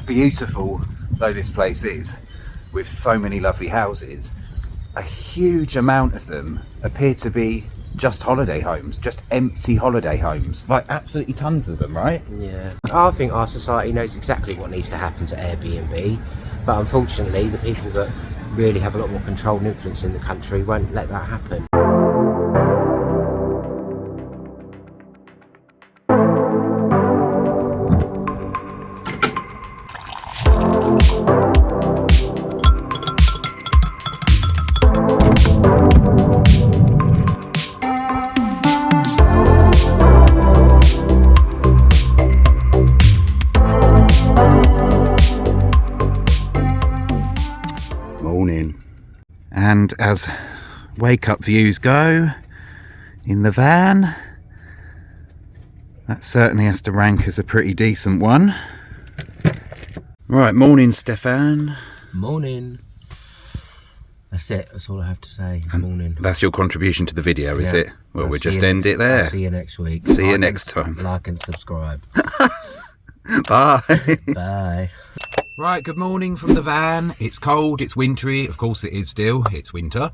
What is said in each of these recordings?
Beautiful though this place is, with so many lovely houses, a huge amount of them appear to be just holiday homes, just empty holiday homes. Like absolutely tons of them, right? Yeah. I think our society knows exactly what needs to happen to Airbnb, but unfortunately the people that really have a lot more control and influence in the country won't let that happen. And as wake-up views go in the van, that certainly has to rank as a pretty decent one. Right, morning Stefan. Morning. That's it, that's all I have to say. Morning. That's your contribution to the video, is it? Well, we'll just end it there. I'll see you next week. See you next time. Like and subscribe. Bye. Bye. Right, good morning from the van. It's cold, it's wintry, of course it is still, it's winter.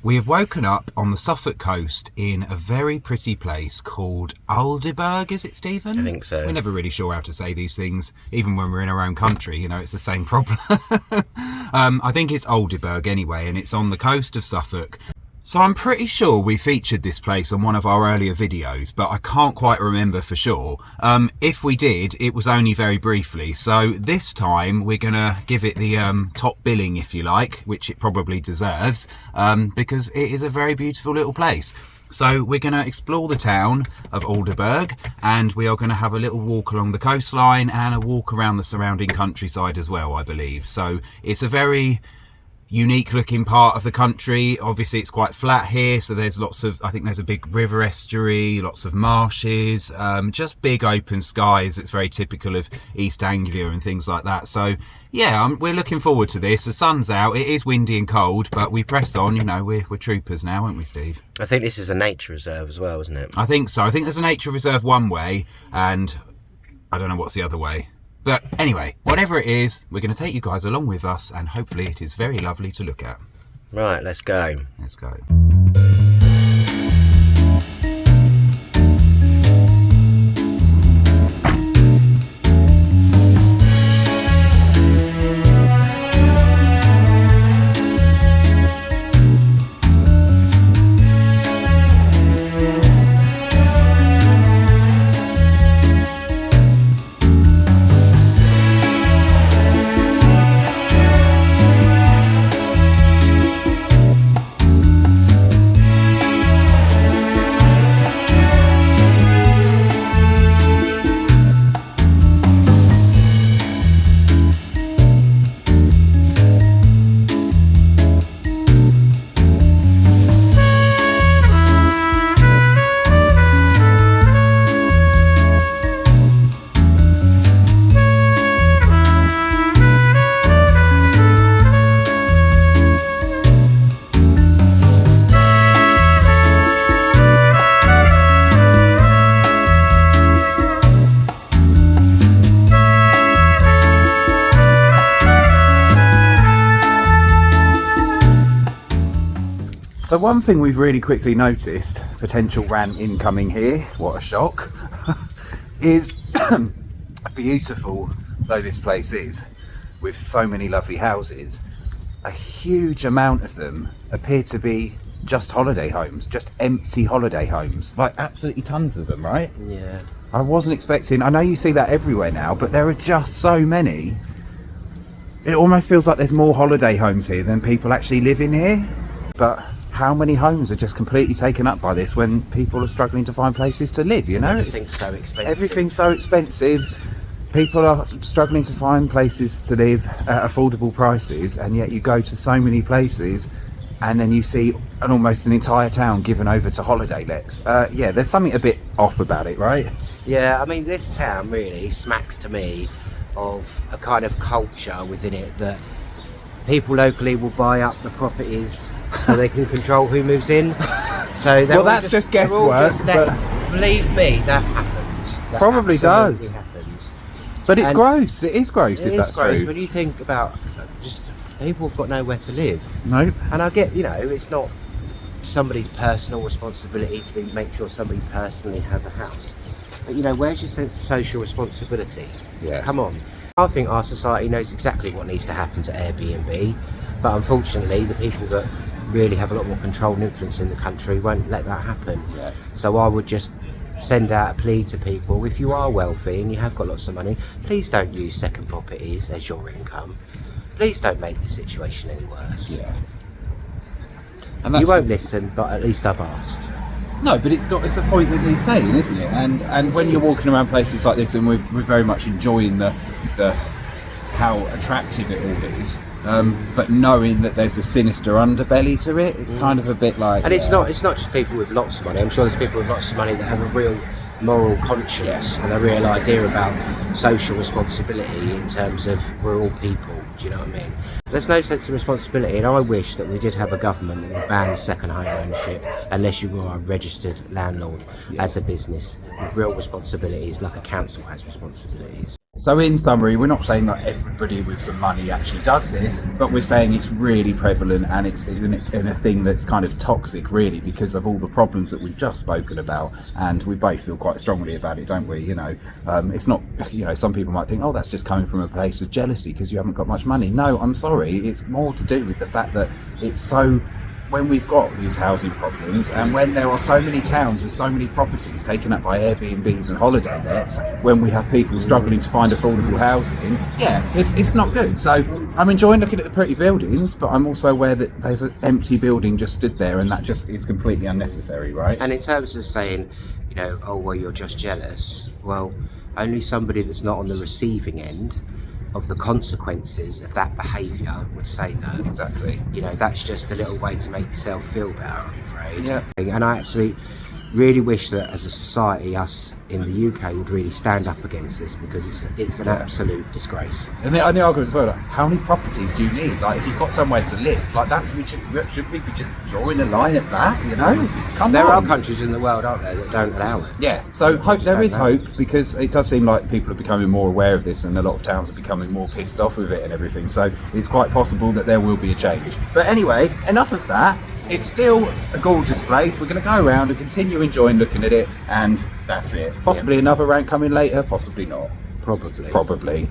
We have woken up on the Suffolk coast in a very pretty place called Aldeburgh, is it, Stephen? I think so. We're never really sure how to say these things, even when we're in our own country, you know, it's the same problem. I think it's Aldeburgh anyway, and it's on the coast of Suffolk. So I'm pretty sure we featured this place on one of our earlier videos, but I can't quite remember for sure. If we did, it was only very briefly. So this time we're gonna give it the top billing, if you like, which it probably deserves, because it is a very beautiful little place. So we're going to explore the town of Aldeburgh, and we are going to have a little walk along the coastline and a walk around the surrounding countryside as well, I believe. So it's a very unique looking part of the country. Obviously it's quite flat here, so there's lots of, I think there's a big river estuary, lots of marshes, just big open skies. It's very typical of East Anglia and things like that. So yeah, we're looking forward to this. The sun's out, it is windy and cold, but we press on, you know, we're troopers now, aren't we, Steve? I think this is a nature reserve as well, isn't it? I think so. I think there's a nature reserve one way, and I don't know what's the other way. But anyway, whatever it is, we're going to take you guys along with us, and hopefully it is very lovely to look at. Right, let's go. Let's go. So one thing we've really quickly noticed, potential rant incoming here, what a shock, is beautiful though this place is, with so many lovely houses, a huge amount of them appear to be just holiday homes, just empty holiday homes. Like absolutely tons of them, right? Yeah. I wasn't expecting, I know you see that everywhere now, but there are just so many. It almost feels like there's more holiday homes here than people actually live in here. But how many homes are just completely taken up by this when people are struggling to find places to live, you know? Everything's so expensive. Everything's so expensive. People are struggling to find places to live at affordable prices, and yet you go to so many places and then you see almost an entire town given over to holiday lets. Yeah, there's something a bit off about it, right? Yeah, I mean, this town really smacks to me of a kind of culture within it that people locally will buy up the properties so they can control who moves in. So well, that's just guesswork. Believe me, that happens. Probably does. Happens. But it's And gross. It is gross it if is that's gross true. when you think about just people have got nowhere to live. Nope. And I get, it's not somebody's personal responsibility to make sure somebody personally has a house. But where's your sense of social responsibility? Yeah. Come on. I think our society knows exactly what needs to happen to Airbnb, but unfortunately the people that really have a lot more control and influence in the country won't let that happen. Yeah. So I would just send out a plea to people: if you are wealthy and you have got lots of money, please don't use second properties as your income. Please don't make the situation any worse. Yeah. And You won't listen, but at least I've asked. No, but it's a point that needs saying, isn't it? And when you're walking around places like this, and we're very much enjoying the how attractive it all is, but knowing that there's a sinister underbelly to it, it's kind of a bit like. And it's not just people with lots of money. I'm sure there's people with lots of money that have a real moral conscience and a real idea about social responsibility in terms of we're all people. Do you know what I mean? There's no sense of responsibility, and I wish that we did have a government that would ban second home ownership unless you were a registered landlord as a business with real responsibilities, like a council has responsibilities. So in summary, we're not saying that everybody with some money actually does this, but we're saying it's really prevalent, and it's in a thing that's kind of toxic, really, because of all the problems that we've just spoken about. And we both feel quite strongly about it, don't we? It's not, some people might think, oh, that's just coming from a place of jealousy because you haven't got much money. No, I'm sorry. It's more to do with the fact that it's so... when we've got these housing problems, and when there are so many towns with so many properties taken up by Airbnbs and holiday lets, when we have people struggling to find affordable housing, it's not good. So I'm enjoying looking at the pretty buildings, but I'm also aware that there's an empty building just stood there, and that just is completely unnecessary, right? And in terms of saying, oh, well, you're just jealous, well, only somebody that's not on the receiving end of the consequences of that behaviour would say that. Exactly. That's just a little way to make yourself feel better, I'm afraid. Yeah. And I actually really wish that as a society, us in the UK would really stand up against this, because it's an absolute disgrace. And the argument as well, like, how many properties do you need? Like, if you've got somewhere to live, like should people just drawing a line at that? There are countries in the world, aren't there, that don't allow it. Yeah. So there is hope, because it does seem like people are becoming more aware of this, and a lot of towns are becoming more pissed off with it and everything. So it's quite possible that there will be a change. But anyway, enough of that. It's still a gorgeous place. We're going to go around and continue enjoying looking at it, and that's it. Possibly another rant coming later, possibly not. Probably.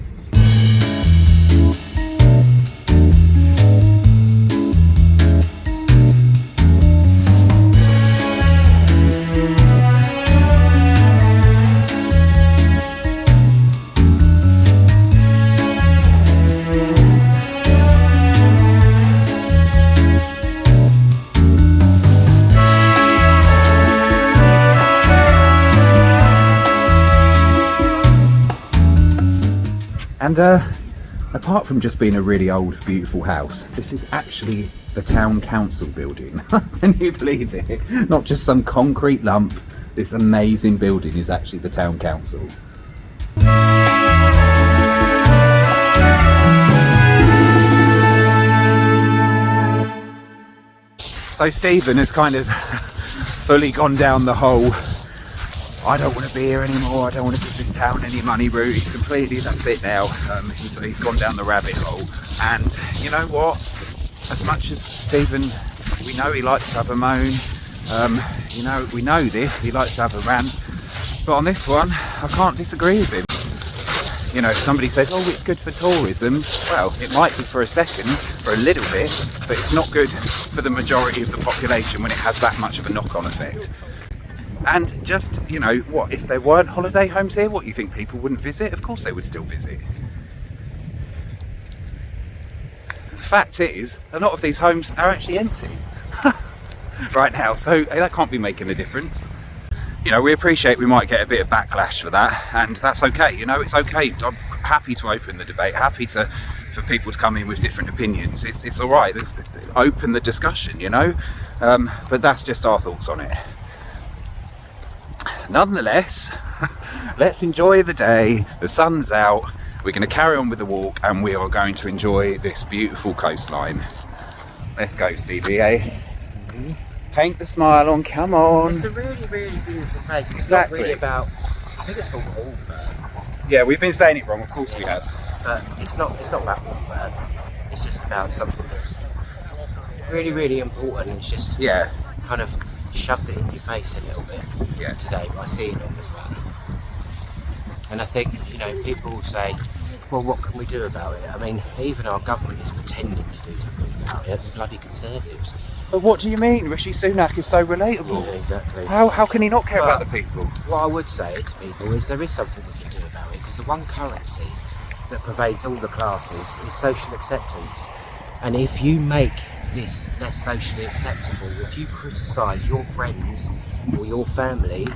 And apart from just being a really old, beautiful house, this is actually the town council building. Can you believe it? Not just some concrete lump. This amazing building is actually the town council. So Stephen has kind of fully gone down the whole I don't want to be here anymore, I don't want to give this town any money route. That's it now. He's gone down the rabbit hole. And you know what? As much as Stephen, we know he likes to have a moan, we know this, he likes to have a rant. But on this one, I can't disagree with him. If somebody says, oh, it's good for tourism, well, it might be for a second, for a little bit, but it's not good for the majority of the population when it has that much of a knock-on effect. And just, what, if there weren't holiday homes here, what, you think people wouldn't visit? Of course they would still visit. The fact is, a lot of these homes are actually empty right now, so that can't be making a difference. We appreciate we might get a bit of backlash for that, and that's okay. It's okay. I'm happy to open the debate, happy for people to come in with different opinions. It's all right. Open the discussion, but that's just our thoughts on it. Nonetheless, let's enjoy the day. The sun's out. We're going to carry on with the walk, and we are going to enjoy this beautiful coastline. Let's go, Stevie, eh? Mm-hmm. Paint the smile on, come on. It's a really, really beautiful place. It's exactly. not really about, I think it's called Aldeburgh. Yeah, we've been saying it wrong, of course we have. But it's not about Warburg. It's just about something that's really, really important. It's just kind of shoved it in your face a little bit today by seeing all of that. And I think, people will say, well, what can we do about it? I mean, even our government is pretending to do something about it, the bloody Conservatives. But what do you mean? Rishi Sunak is so relatable. Yeah, exactly. How can he not care about the people? What I would say to people is there is something we can do about it, because the one currency that pervades all the classes is social acceptance. And if you make this less socially acceptable, if you criticise your friends or your family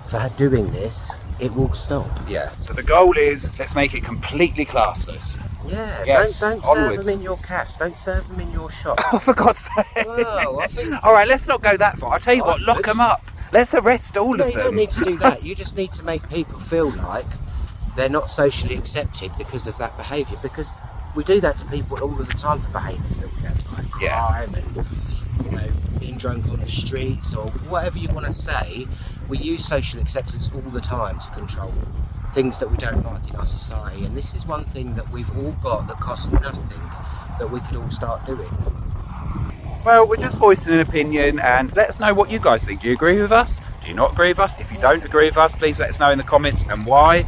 for doing this, it will stop. Yeah. So the goal is, let's make it completely classless. Yeah. Yes, don't serve them in your cafes. Don't serve them in your shop. Oh, for God's sake. Well, I think... All right, let's not go that far. I'll tell you what, lock them up. Let's arrest all of them. You don't need to do that. You just need to make people feel like they're not socially accepted because of that behaviour. Because we do that to people all of the time for behaviours that we don't like. Crime and, being drunk on the streets or whatever you want to say. We use social acceptance all the time to control things that we don't like in our society. And this is one thing that we've all got that costs nothing, that we could all start doing. Well, we're just voicing an opinion, and let us know what you guys think. Do you agree with us? Do you not agree with us? If you don't agree with us, please let us know in the comments and why.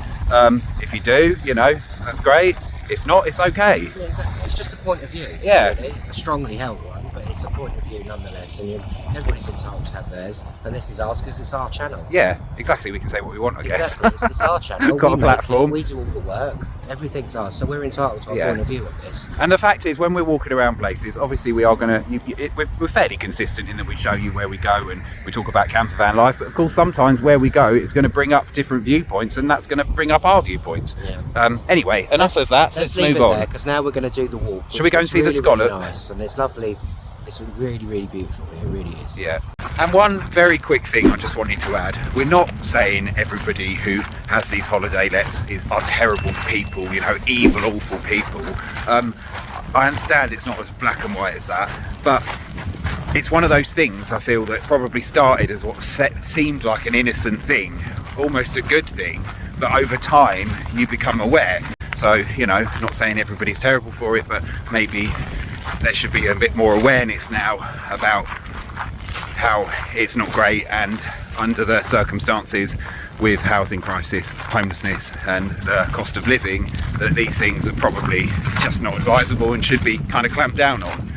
If you do, that's great. If not, it's okay. Yeah, exactly. It's just a point of view. Yeah. Really. A strongly held one, but it's a point of view nonetheless, and everybody's entitled to have theirs, and this is ours because it's our channel. Yeah, exactly. We can say what we want, I guess. Exactly. It's our channel. We've got a platform. We do all the work. Everything's ours, so we're entitled to our point of view on this. And the fact is, when we're walking around places, obviously we are going to... We're fairly consistent in that we show you where we go and we talk about camper van life, but of course sometimes where we go it's going to bring up different viewpoints, and that's going to bring up our viewpoints. Yeah. Anyway, enough of that. Let's move on. Because now we're going to do the walk. Shall we go and see really, the scallop? Really nice, and it's lovely. It's really, really beautiful. It really is. Yeah. And one very quick thing I just wanted to add. We're not saying everybody who has these holiday lets are terrible people, evil, awful people. I understand it's not as black and white as that, but it's one of those things I feel that probably started as what seemed like an innocent thing, almost a good thing, but over time you become aware. So, not saying everybody's terrible for it, but maybe there should be a bit more awareness now about how it's not great, and under the circumstances with housing crisis, homelessness and the cost of living, that these things are probably just not advisable and should be kind of clamped down on.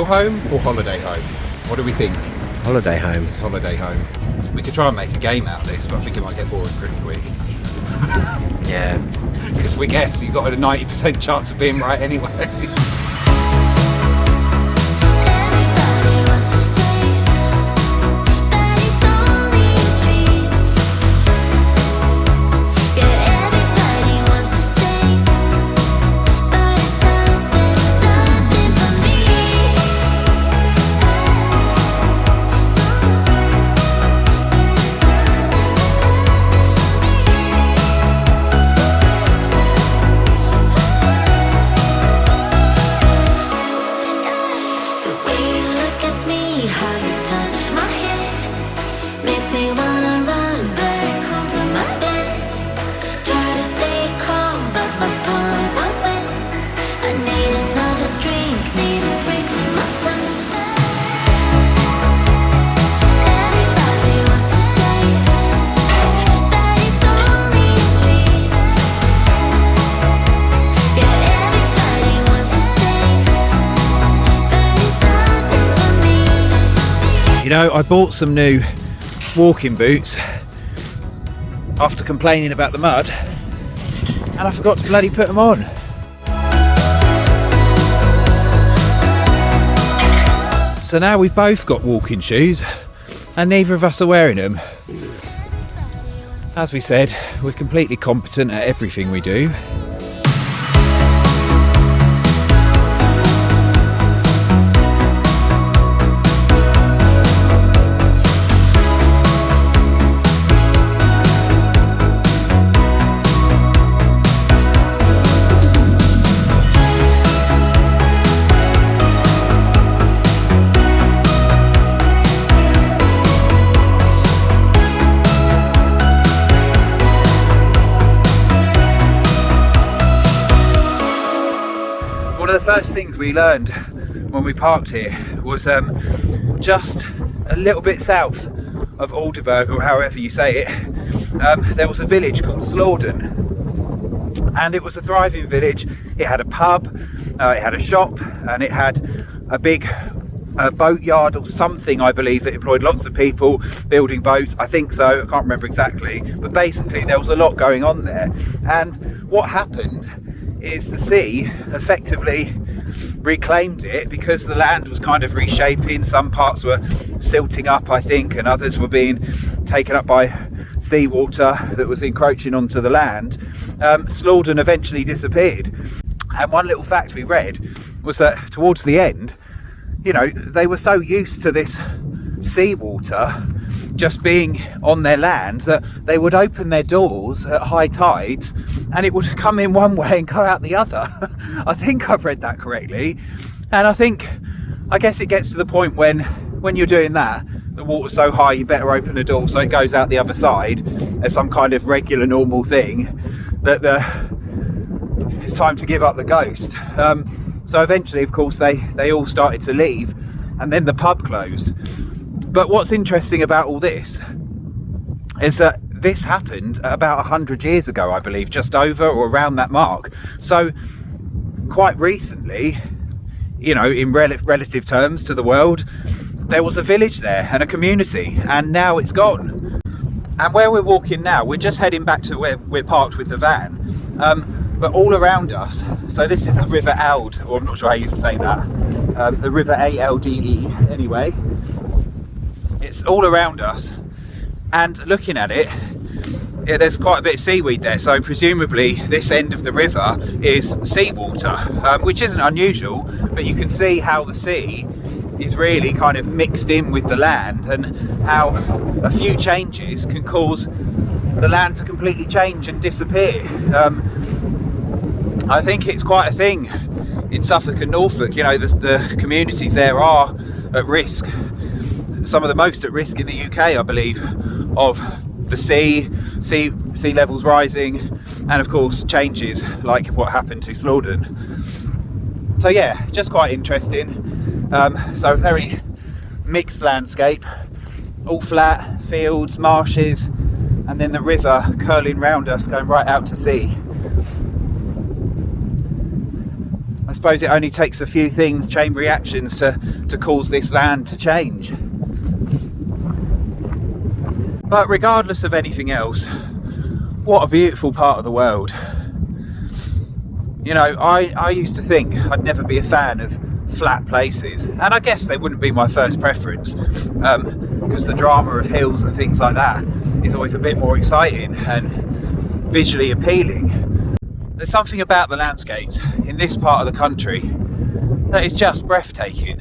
Home or holiday home? What do we think? Holiday home. It's holiday home. We could try and make a game out of this, but I think it might get boring pretty quick. Yeah. Because we guess you've got a 90% chance of being right anyway. I bought some new walking boots after complaining about the mud, and I forgot to bloody put them on. So now we've both got walking shoes and neither of us are wearing them. As we said, we're completely competent at everything we do. first things we learned when we parked here was just a little bit south of Aldeburgh, or however you say it, there was a village called Slaughden, and it was a thriving village. It had a pub, it had a shop, and it had a big boatyard or something, I believe, that employed lots of people building boats. I think so, I can't remember exactly, but basically there was a lot going on there. And what happened is the sea effectively reclaimed it, because the land was kind of reshaping. Some parts were silting up, I think, and others were being taken up by seawater that was encroaching onto the land. Slaughden eventually disappeared. And one little fact we read was that towards the end, you know, they were so used to this seawater just being on their land that they would open their doors at high tides and it would come in one way and go out the other. I think I've read that correctly. And I guess it gets to the point when you're doing that, the water's so high you better open the door so it goes out the other side as some kind of regular normal thing, that it's time to give up the ghost. So eventually, of course, they all started to leave, and then the pub closed. But what's interesting about all this is that this happened about 100 years ago, I believe, just over or around that mark. So quite recently, you know, in relative terms to the world, there was a village there and a community, and now it's gone. And where we're walking now, we're just heading back to where we're parked with the van. But all around us, so this is the River Ald, or I'm not sure how you say that, the River ALDE, anyway. It's all around us, and looking at it, there's quite a bit of seaweed there, so presumably this end of the river is seawater, which isn't unusual, but you can see how the sea is really kind of mixed in with the land, and how a few changes can cause the land to completely change and disappear. I think it's quite a thing in Suffolk and Norfolk. You know, the communities there are at risk, some of the most at risk in the UK, I believe, of the sea levels rising, and of course changes like what happened to Slaughden. So yeah, just quite interesting. So very mixed landscape, all flat fields, marshes, and then the river curling round us, going right out to sea. I suppose it only takes a few things, chain reactions, to cause this land to change. But regardless of anything else, what a beautiful part of the world. You know, I used to think I'd never be a fan of flat places, and I guess they wouldn't be my first preference, because the drama of hills and things like that is always a bit more exciting and visually appealing. There's something about the landscapes in this part of the country that is just breathtaking.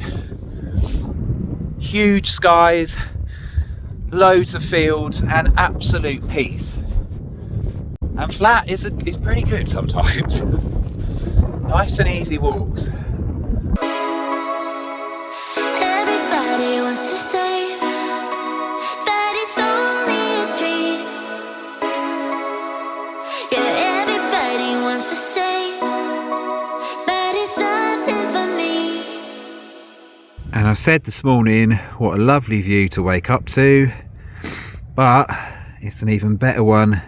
Huge skies, loads of fields, and absolute peace. And flat is pretty good sometimes. Nice and easy walks. Everybody wants to say that it's only a dream. Yeah, everybody wants to say that it's nothing for me. And I said this morning, what a lovely view to wake up to, but it's an even better one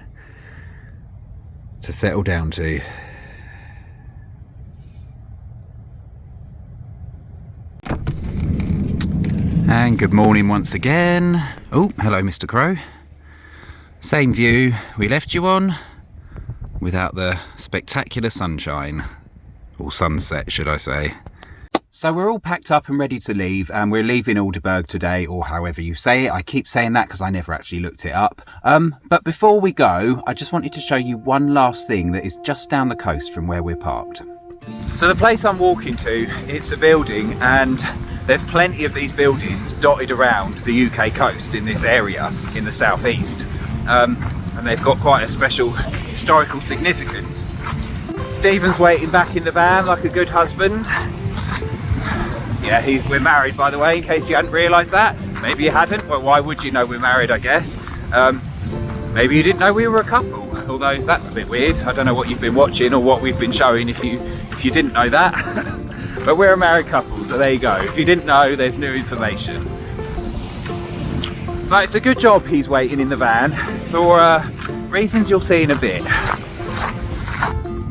to settle down to. And good morning once again. Oh, hello Mr. Crow. Same view we left you on, without the spectacular sunshine, or sunset should I say. So we're all packed up and ready to leave, and we're leaving Aldeburgh today, or however you say it. I keep saying that because I never actually looked it up. But before we go, I just wanted to show you one last thing that is just down the coast from where we're parked. So the place I'm walking to, it's a building, and there's plenty of these buildings dotted around the UK coast in this area in the southeast. And they've got quite a special historical significance. Stephen's waiting back in the van like a good husband. Yeah, we're married, by the way, in case you hadn't realised that. Maybe you hadn't. Well, why would you know we're married, I guess? Maybe you didn't know we were a couple, although that's a bit weird. I don't know what you've been watching or what we've been showing if you didn't know that. But we're a married couple, so there you go. If you didn't know, there's new information. But it's a good job he's waiting in the van for reasons you'll see in a bit.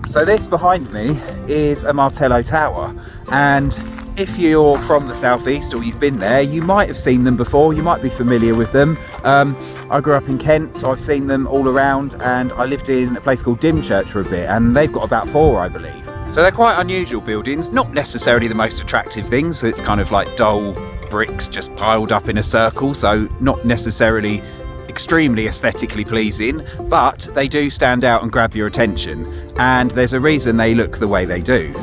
So this behind me is a Martello tower, and if you're from the southeast or you've been there, you might have seen them before, you might be familiar with them. I grew up in Kent, so I've seen them all around, and I lived in a place called Dymchurch for a bit, and they've got about 4, I believe. So they're quite unusual buildings, not necessarily the most attractive things, so it's kind of like dull bricks just piled up in a circle, so not necessarily extremely aesthetically pleasing, but they do stand out and grab your attention, and there's a reason they look the way they do.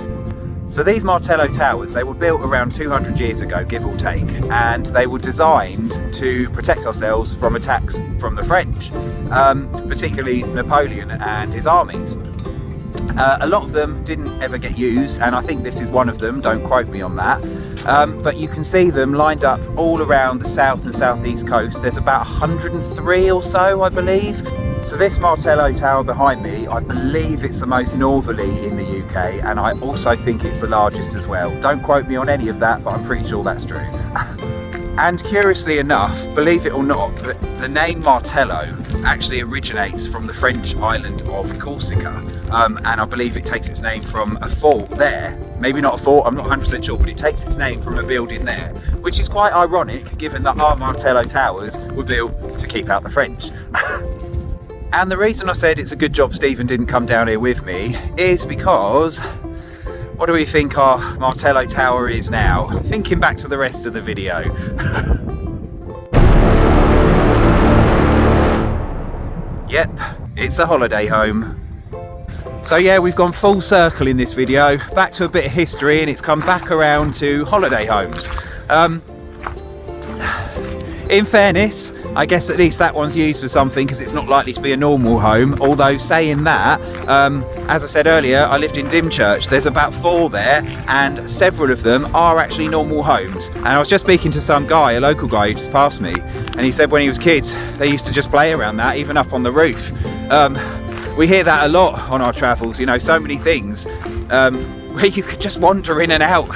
So these Martello towers, they were built around 200 years ago, give or take, and they were designed to protect ourselves from attacks from the French, particularly Napoleon and his armies. A lot of them didn't ever get used, and I think this is one of them, don't quote me on that. But you can see them lined up all around the south and southeast coast. There's about 103 or so, I believe. So this Martello tower behind me, I believe it's the most northerly in the UK, and I also think it's the largest as well. Don't quote me on any of that, but I'm pretty sure that's true. And curiously enough, believe it or not, the name Martello actually originates from the French island of Corsica, and I believe it takes its name from a fort there. Maybe not a fort, I'm not 100% sure, but it takes its name from a building there, which is quite ironic given that our Martello towers were built to keep out the French. And the reason I said it's a good job Stephen didn't come down here with me is because, what do we think our Martello tower is now? Thinking back to the rest of the video. Yep, it's a holiday home. So yeah, we've gone full circle in this video, back to a bit of history, and it's come back around to holiday homes. In fairness, I guess at least that one's used for something because it's not likely to be a normal home. Although saying that, as I said earlier, I lived in Dymchurch. There's about 4 there, and several of them are actually normal homes. And I was just speaking to some guy, a local guy who just passed me, and he said when he was kids, they used to just play around that, even up on the roof. We hear that a lot on our travels, you know, so many things where you could just wander in and out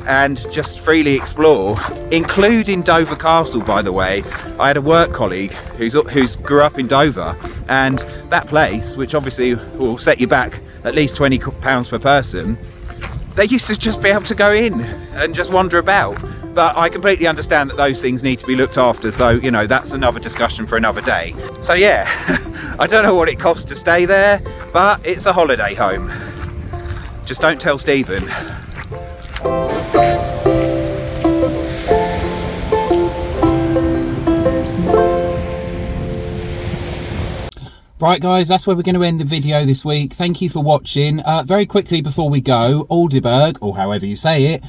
and just freely explore, including Dover Castle, by the way. I had a work colleague who's grew up in Dover, and that place, which obviously will set you back at least £20 per person, they used to just be able to go in and just wander about. But I completely understand that those things need to be looked after, so, you know, that's another discussion for another day. So yeah, I don't know what it costs to stay there, but it's a holiday home. Just don't tell Stephen. Right guys, that's where we're going to end the video this week. Thank you for watching. Very quickly before we go, Aldeburgh, or however you say it,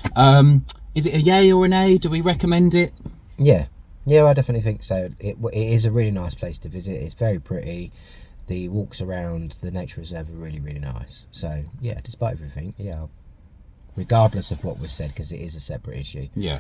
is it a yay or an A? Do we recommend it? Yeah, I definitely think so. It is a really nice place to visit. It's very pretty. The walks around the nature reserve are really, really nice. So yeah, despite everything, yeah, regardless of what was said, because it is a separate issue. Yeah.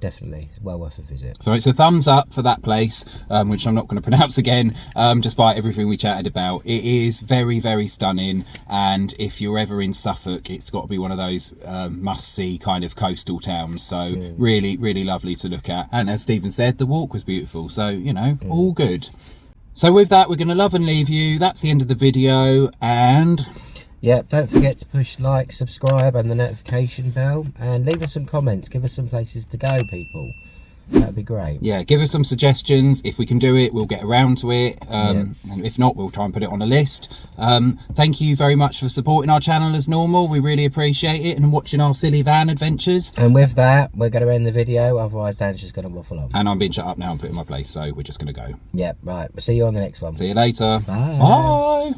Definitely well worth a visit. So it's a thumbs up for that place, which I'm not going to pronounce again, despite everything we chatted about. It is very, very stunning, and if you're ever in Suffolk, it's got to be one of those must-see kind of coastal towns. So really, really lovely to look at. And as Stephen said, the walk was beautiful. So, you know, all good. So with that, we're going to love and leave you. That's the end of the video, and yeah, don't forget to push like, subscribe and the notification bell, and leave us some comments. Give us some places to go, people. That'd be great. Yeah, give us some suggestions. If we can do it, we'll get around to it, and if not, we'll try and put it on a list. Thank you very much for supporting our channel as normal. We really appreciate it, and watching our silly van adventures. And with that, we're going to end the video, otherwise Dan's just going to waffle on. And I'm being shut up now and put in my place, so we're just going to go. Yep, right. We'll see you on the next one. See you later. Bye. Bye.